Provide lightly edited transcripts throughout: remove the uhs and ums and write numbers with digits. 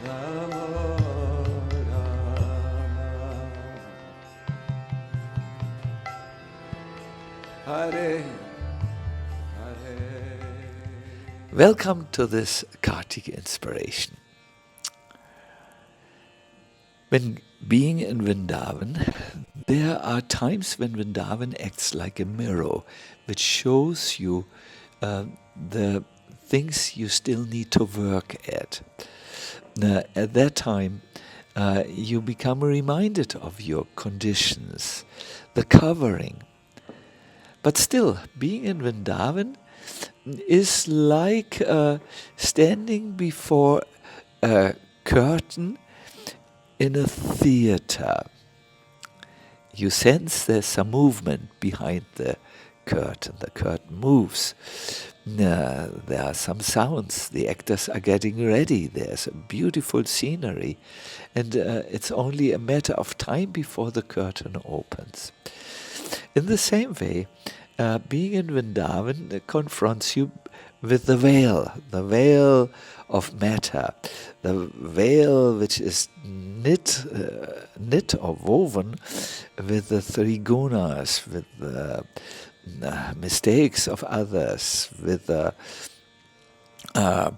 Rama Rama, Hare Hare. Welcome to this Kartik Inspiration. When being in Vrindavan, there are times when Vrindavan acts like a mirror, which shows you the things you still need to work at. At that time, you become reminded of your conditions, the covering. But still, being in Vrindavan is like standing before a curtain in a theater. You sense there's some movement behind the curtain. The curtain moves. There are some sounds. The actors are getting ready. There's a beautiful scenery. And it's only a matter of time before the curtain opens. In the same way, being in Vrindavan confronts you with the veil of matter, the veil which is knit or woven with the three gunas, with the mistakes of others, with the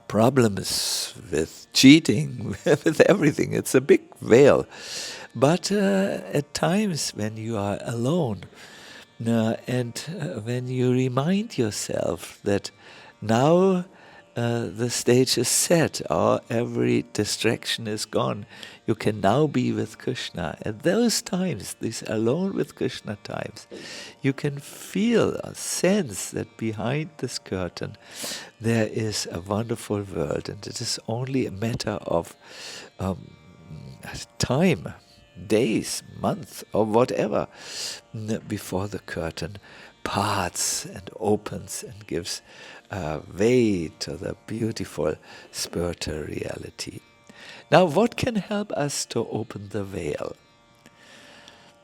problems, with cheating, with everything. It's a big veil. But at times when you are alone, and when you remind yourself that now the stage is set, or every distraction is gone, you can now be with Krishna. At those times, these alone with Krishna times, you can feel or sense that behind this curtain there is a wonderful world, and it is only a matter of time, days, months, or whatever, before the curtain parts and opens and gives way to the beautiful spiritual reality. Now, what can help us to open the veil?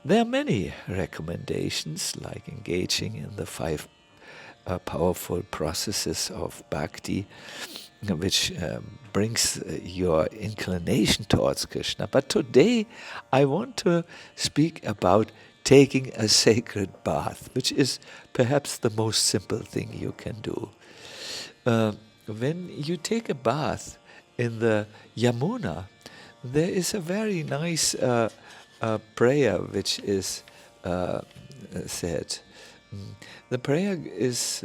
There are many recommendations, like engaging in the 5 powerful processes of Bhakti, which brings your inclination towards Krishna. But today I want to speak about taking a sacred bath, which is perhaps the most simple thing you can do. When you take a bath in the Yamuna, there is a very nice prayer which is said. The prayer is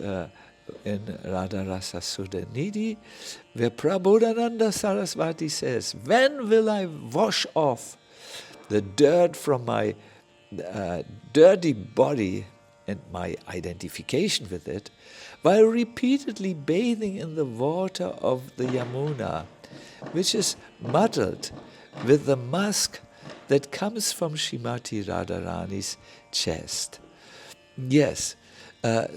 in Radha Rasa Sudanidhi, where Prabodhananda Sarasvati says, "When will I wash off the dirt from my dirty body and my identification with it, while repeatedly bathing in the water of the Yamuna, which is muddled with the musk that comes from Srimati Radharani's chest." Yes,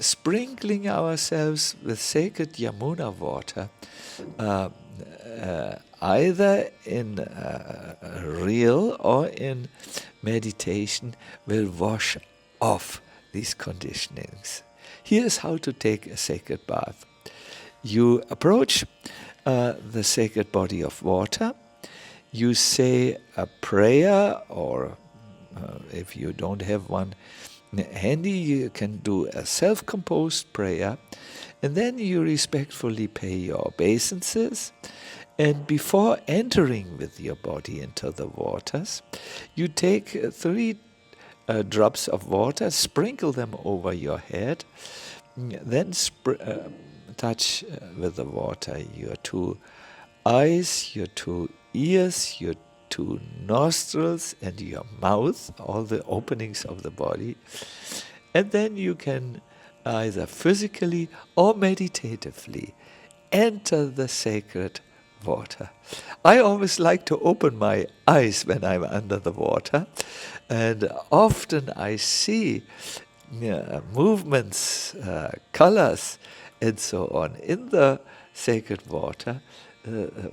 sprinkling ourselves with sacred Yamuna water, either in real or in meditation, will wash off these conditionings. Here's how to take a sacred bath. You approach the sacred body of water. You say a prayer, or if you don't have one handy, you can do a self-composed prayer, and then you respectfully pay your obeisances. And before entering with your body into the waters, you take 3 drops of water, sprinkle them over your head, then touch with the water your 2 eyes, your 2 ears, your 2 nostrils, and your mouth, all the openings of the body. And then you can either physically or meditatively enter the sacred water. I always like to open my eyes when I'm under the water, and often I see movements, colors, and so on in the sacred water,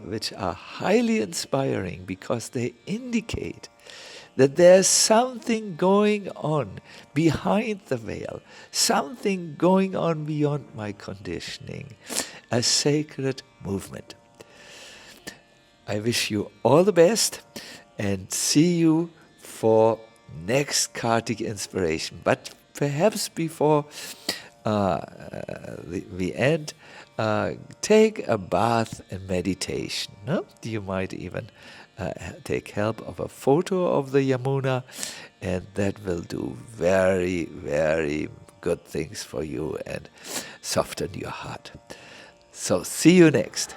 which are highly inspiring because they indicate that there's something going on behind the veil, something going on beyond my conditioning, a sacred movement. I wish you all the best and see you for next Kartik Inspiration. But perhaps before we end, take a bath and meditation. No? You might even take help of a photo of the Yamuna, and that will do very, very good things for you and soften your heart. So see you next.